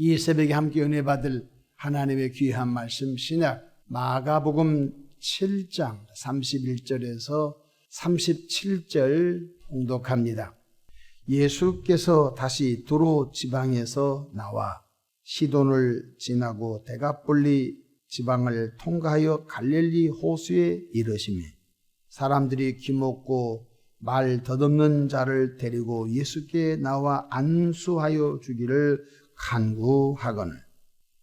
이 새벽에 함께 은혜 받을 하나님의 귀한 말씀 신약 마가복음 7장 31절에서 37절 봉독합니다. 예수께서 다시 두로 지방에서 나와 시돈을 지나고 데가폴리 지방을 통과하여 갈릴리 호수에 이르시매 사람들이 귀먹고 말 덧없는 자를 데리고 예수께 나와 안수하여 주기를 간구하거늘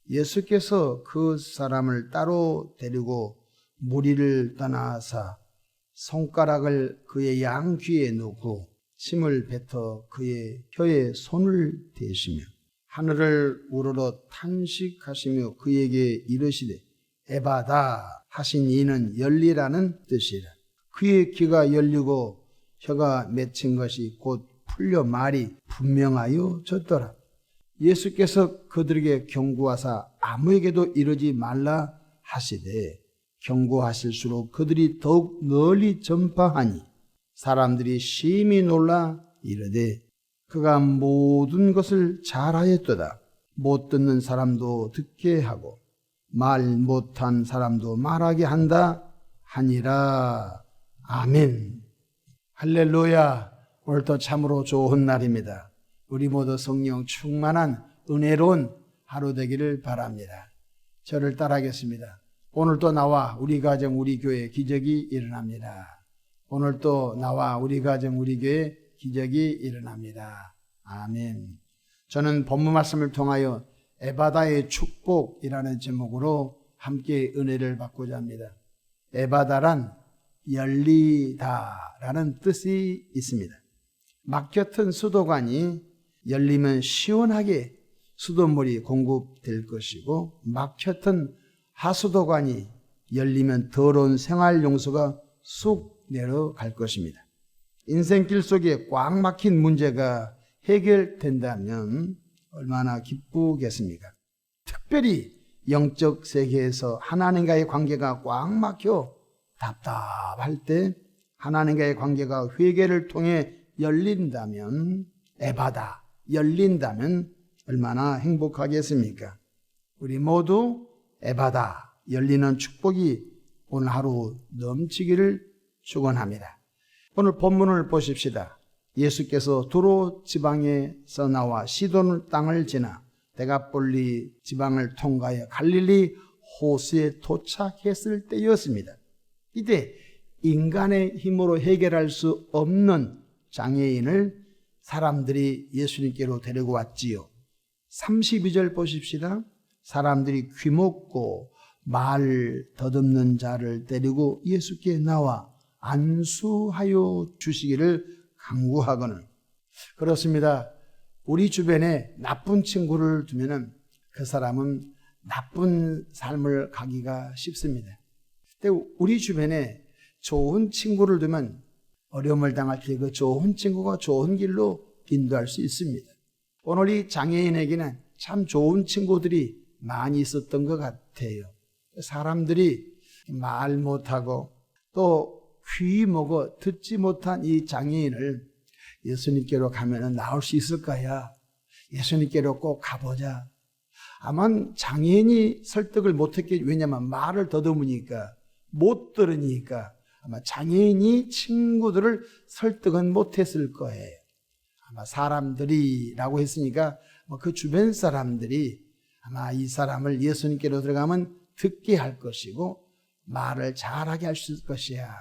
예수께서 그 사람을 따로 데리고 무리를 떠나사 손가락을 그의 양귀에 놓고 침을 뱉어 그의 혀에 손을 대시며 하늘을 우러러 탄식하시며 그에게 이르시되 에바다 하신 이는 열리라는 뜻이라. 그의 귀가 열리고 혀가 맺힌 것이 곧 풀려 말이 분명하여 졌더라. 예수께서 그들에게 경고하사 아무에게도 이르지 말라 하시되 경고하실수록 그들이 더욱 널리 전파하니 사람들이 심히 놀라 이르되 그가 모든 것을 잘하였도다. 못 듣는 사람도 듣게 하고 말 못한 사람도 말하게 한다 하니라. 아멘. 할렐루야. 오늘도 참으로 좋은 날입니다. 우리 모두 성령 충만한 은혜로운 하루 되기를 바랍니다. 저를 따라하겠습니다. 오늘도 나와 우리 가정 우리 교회 기적이 일어납니다. 오늘도 나와 우리 가정 우리 교회 기적이 일어납니다. 아멘. 저는 본문 말씀을 통하여 에바다의 축복이라는 제목으로 함께 은혜를 받고자 합니다. 에바다란 열리다라는 뜻이 있습니다. 막혔던 수도관이 열리면 시원하게 수돗물이 공급될 것이고 막혔던 하수도관이 열리면 더러운 생활용수가 쑥 내려갈 것입니다. 인생길 속에 꽉 막힌 문제가 해결된다면 얼마나 기쁘겠습니까? 특별히 영적 세계에서 하나님과의 관계가 꽉 막혀 답답할 때 하나님과의 관계가 회개를 통해 열린다면 에바다, 열린다면 얼마나 행복하겠습니까? 우리 모두 에바다, 열리는 축복이 오늘 하루 넘치기를 축원합니다. 오늘 본문을 보십시다. 예수께서 두로 지방에서 나와 시돈 땅을 지나 데가폴리 지방을 통과해 갈릴리 호수에 도착했을 때였습니다. 이때 인간의 힘으로 해결할 수 없는 장애인을 사람들이 예수님께로 데리고 왔지요. 32절 보십시다. 사람들이 귀먹고 말 덧없는 자를 데리고 예수께 나와 안수하여 주시기를 간구하거늘. 그렇습니다. 우리 주변에 나쁜 친구를 두면은 그 사람은 나쁜 삶을 가기가 쉽습니다. 근데 우리 주변에 좋은 친구를 두면 어려움을 당할 때 그 좋은 친구가 좋은 길로 인도할 수 있습니다. 오늘 이 장애인에게는 참 좋은 친구들이 많이 있었던 것 같아요. 사람들이 말 못하고 또 귀 먹어 듣지 못한 이 장애인을 예수님께로 가면 나올 수 있을 거야. 예수님께로 꼭 가보자. 아마 장애인이 설득을 못했겠지. 왜냐하면 말을 더듬으니까 못 들으니까 아마 장애인이 친구들을 설득은 못했을 거예요. 아마 사람들이라고 했으니까 그 주변 사람들이 아마 이 사람을 예수님께로 들어가면 듣게 할 것이고 말을 잘하게 할 수 있을 것이야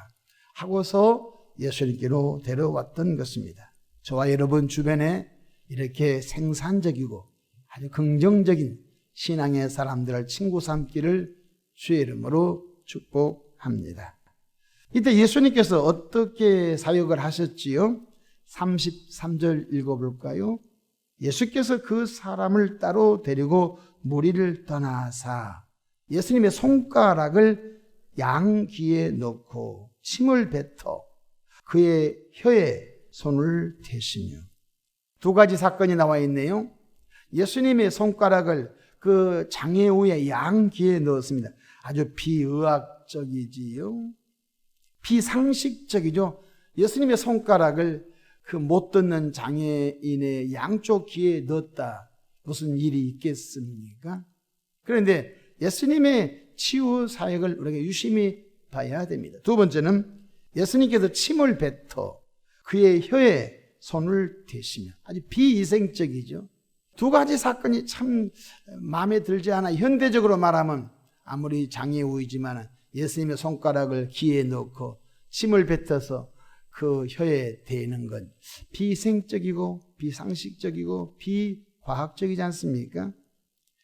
하고서 예수님께로 데려왔던 것입니다. 저와 여러분 주변에 이렇게 생산적이고 아주 긍정적인 신앙의 사람들을 친구 삼기를 주의 이름으로 축복합니다. 이때 예수님께서 어떻게 사역을 하셨지요? 33절 읽어볼까요? 예수께서 그 사람을 따로 데리고 무리를 떠나사 예수님의 손가락을 양귀에 넣고 침을 뱉어 그의 혀에 손을 대시며. 두 가지 사건이 나와 있네요. 예수님의 손가락을 그 장애우의 양귀에 넣었습니다. 아주 비의학적이지요. 비상식적이죠. 예수님의 손가락을 그 못 듣는 장애인의 양쪽 귀에 넣었다. 무슨 일이 있겠습니까? 그런데 예수님의 치유 사역을 우리가 유심히 봐야 됩니다. 두 번째는 예수님께서 침을 뱉어 그의 혀에 손을 대시며, 아주 비이생적이죠. 두 가지 사건이 참 마음에 들지 않아. 현대적으로 말하면 아무리 장애우이지만 예수님의 손가락을 귀에 넣고 침을 뱉어서 그 혀에 대는 건 비이생적이고 비상식적이고 비과학적이지 않습니까?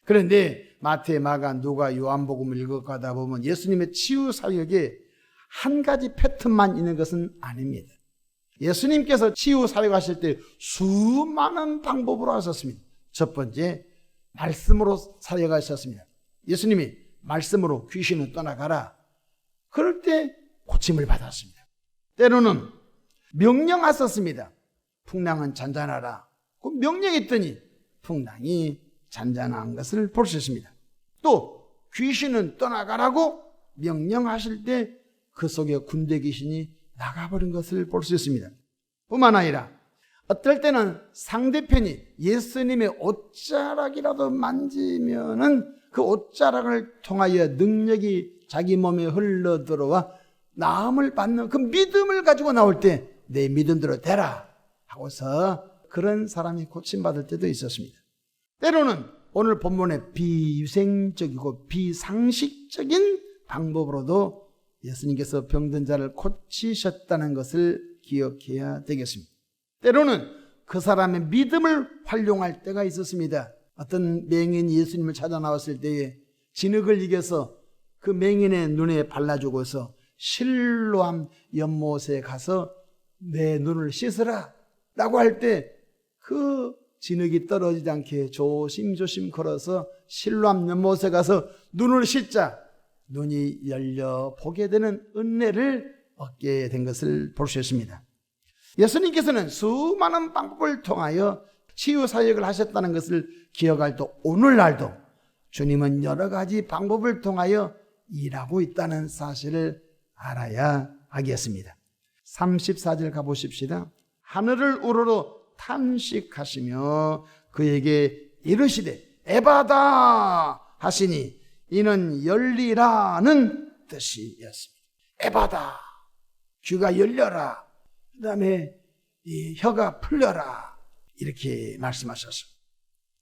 그런데 마태, 마가, 누가, 요한복음을 읽어가다 보면 예수님의 치유 사역에 한 가지 패턴만 있는 것은 아닙니다. 예수님께서 치유 사역하실 때 수많은 방법으로 하셨습니다. 첫 번째, 말씀으로 사역하셨습니다. 예수님이 말씀으로 귀신은 떠나가라. 그럴 때 고침을 받았습니다. 때로는 명령하셨습니다. 풍랑은 잔잔하라. 그 명령했더니 풍랑이 잔잔한 것을 볼 수 있습니다. 또 귀신은 떠나가라고 명령하실 때 그 속에 군대 귀신이 나가버린 것을 볼 수 있습니다. 뿐만 아니라 어떨 때는 상대편이 예수님의 옷자락이라도 만지면은 그 옷자락을 통하여 능력이 자기 몸에 흘러들어와 나음을 받는 그 믿음을 가지고 나올 때 내 믿음대로 되라 하고서 그런 사람이 고침받을 때도 있었습니다. 때로는 오늘 본문의 비위생적이고 비상식적인 방법으로도 예수님께서 병든 자를 고치셨다는 것을 기억해야 되겠습니다. 때로는 그 사람의 믿음을 활용할 때가 있었습니다. 어떤 맹인이 예수님을 찾아 나왔을 때에 진흙을 이겨서 그 맹인의 눈에 발라주고서 실로암 연못에 가서 내 눈을 씻으라 라고 할 때 그 진흙이 떨어지지 않게 조심조심 걸어서 실로암 연못에 가서 눈을 씻자 눈이 열려 보게 되는 은혜를 얻게 된 것을 볼 수 있습니다. 예수님께서는 수많은 방법을 통하여 치유 사역을 하셨다는 것을 기억할 때 오늘날도 주님은 여러 가지 방법을 통하여 일하고 있다는 사실을 알아야 하겠습니다. 34절 가보십시다. 하늘을 우러러 탄식하시며 그에게 이르시되 에바다 하시니 이는 열리라는 뜻이었습니다. 에바다, 귀가 열려라. 그 다음에 이 혀가 풀려라. 이렇게 말씀하셨어요.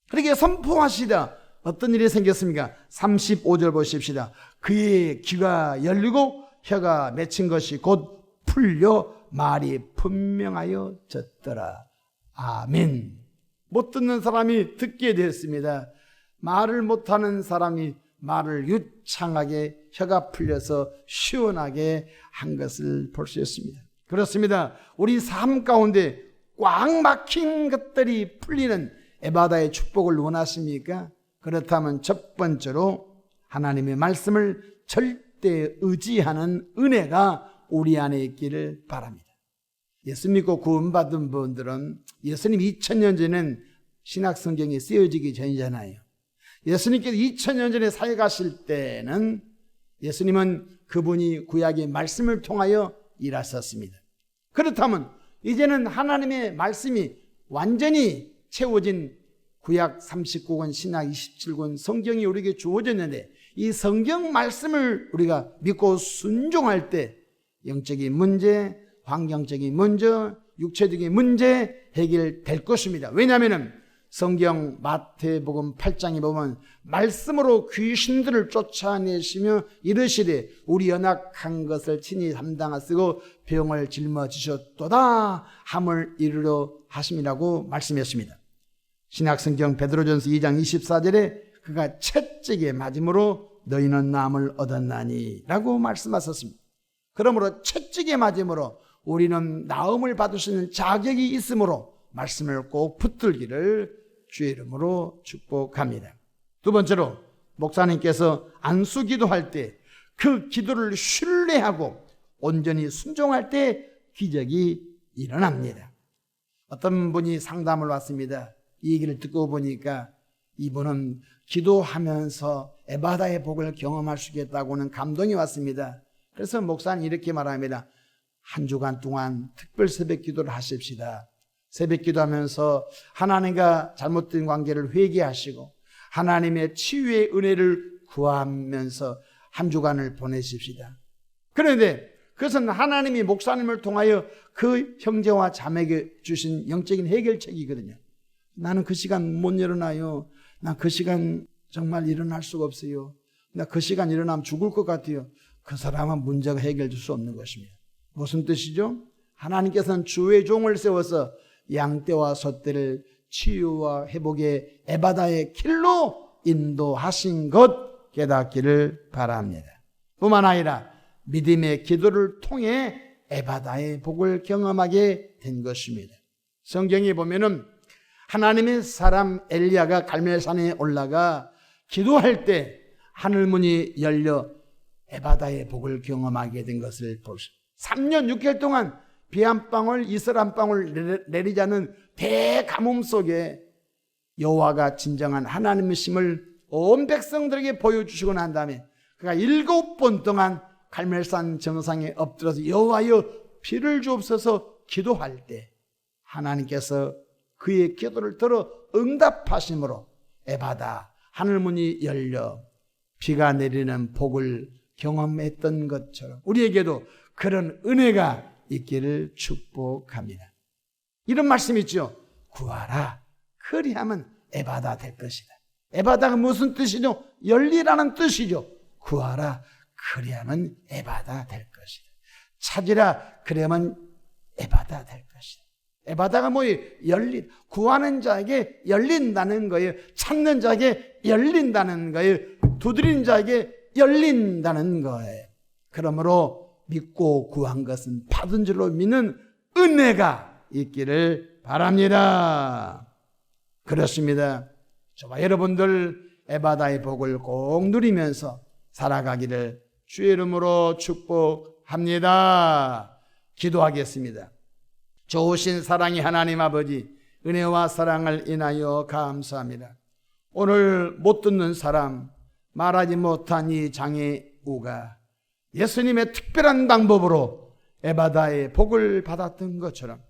그렇게 선포하시다 어떤 일이 생겼습니까? 35절 보십시다. 그의 귀가 열리고 혀가 맺힌 것이 곧 풀려 말이 분명하여 졌더라. 아멘. 못 듣는 사람이 듣게 되었습니다. 말을 못하는 사람이 말을 유창하게 혀가 풀려서 시원하게 한 것을 볼 수 있습니다. 그렇습니다. 우리 삶 가운데 꽉 막힌 것들이 풀리는 에바다의 축복을 원하십니까? 그렇다면 첫 번째로 하나님의 말씀을 절대 의지하는 은혜가 우리 안에 있기를 바랍니다. 예수 믿고 구원받은 분들은 예수님 2000년 전에는 신약성경이 쓰여지기 전이잖아요. 예수님께서 2000년 전에 사역하실 때는 예수님은 그분이 구약의 말씀을 통하여 일하셨습니다. 그렇다면 이제는 하나님의 말씀이 완전히 채워진 구약 39권, 신약 27권 성경이 우리에게 주어졌는데 이 성경 말씀을 우리가 믿고 순종할 때 영적인 문제, 환경적인 문제, 육체적인 문제 해결될 것입니다. 왜냐하면 성경 마태복음 8장에 보면 말씀으로 귀신들을 쫓아내시며 이르시되 우리 연약한 것을 친히 담당하시고 병을 짊어지셨도다 함을 이루려 하심이라고 말씀했습니다. 신약성경 베드로전서 2장 24절에 그가 채찍에 맞음으로 너희는 나음을 얻었나니 라고 말씀하셨습니다. 그러므로 채찍에 맞음으로 우리는 나음을 받을 수 있는 자격이 있으므로 말씀을 꼭 붙들기를 주의 이름으로 축복합니다. 두 번째로 목사님께서 안수 기도할 때 그 기도를 신뢰하고 온전히 순종할 때 기적이 일어납니다. 어떤 분이 상담을 왔습니다. 이 얘기를 듣고 보니까 이분은 기도하면서 에바다의 복을 경험할 수 있겠다고는 감동이 왔습니다. 그래서 목사는 이렇게 말합니다. 한 주간 동안 특별 새벽 기도를 하십시다. 새벽 기도하면서 하나님과 잘못된 관계를 회개하시고 하나님의 치유의 은혜를 구하면서 한 주간을 보내십시다. 그런데 그것은 하나님이 목사님을 통하여 그 형제와 자매에게 주신 영적인 해결책이거든요. 나는 그 시간 못 일어나요. 나 그 시간 정말 일어날 수가 없어요. 나 그 시간 일어나면 죽을 것 같아요. 그 사람은 문제가 해결될 수 없는 것입니다. 무슨 뜻이죠? 하나님께서는 주의 종을 세워서 양떼와 소떼를 치유와 회복의 에바다의 길로 인도하신 것 깨닫기를 바랍니다. 뿐만 아니라 믿음의 기도를 통해 에바다의 복을 경험하게 된 것입니다. 성경에 보면은 하나님의 사람 엘리야가 갈멜산에 올라가 기도할 때 하늘문이 열려 에바다의 복을 경험하게 된 것을 볼 수. 3년 6개월 동안 비 한 방울, 이슬 한 방울 내리지 않은 대가뭄 속에 여호와가 진정한 하나님의 심을 온 백성들에게 보여주시고 난 다음에 그가 7번 동안 갈멜산 정상에 엎드려서 여호와여 비를 주옵소서 기도할 때 하나님께서 그의 기도를 들어 응답하심으로 에바다 하늘문이 열려 비가 내리는 복을 경험했던 것처럼 우리에게도 그런 은혜가 있기를 축복합니다. 이런 말씀이 있죠. 구하라. 그리하면 에바다 될 것이다. 에바다가 무슨 뜻이죠? 열리라는 뜻이죠. 구하라. 그리하면 에바다 될 것이다. 찾으라. 그리하면 에바다 될 것이다. 에바다가 뭐예요? 구하는 자에게 열린다는 거예요. 찾는 자에게 열린다는 거예요. 두드리는 자에게 열린다는 거예요. 그러므로 믿고 구한 것은 받은 줄로 믿는 은혜가 있기를 바랍니다. 그렇습니다. 저와 여러분들 에바다의 복을 꼭 누리면서 살아가기를 주의 이름으로 축복합니다. 기도하겠습니다. 좋으신 사랑의 하나님 아버지, 은혜와 사랑을 인하여 감사합니다. 오늘 못 듣는 사람, 말하지 못한 이 장애우가 예수님의 특별한 방법으로 에바다의 복을 받았던 것처럼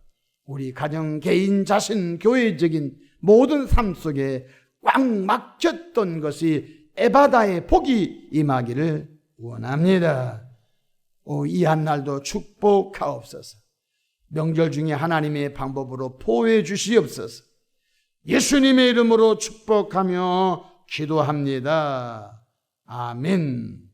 우리 가정, 개인, 자신, 교회적인 모든 삶 속에 꽉 막혔던 것이 에바다의 복이 임하기를 원합니다. 이 한날도 축복하옵소서. 명절 중에 하나님의 방법으로 보호해 주시옵소서. 예수님의 이름으로 축복하며 기도합니다. 아멘.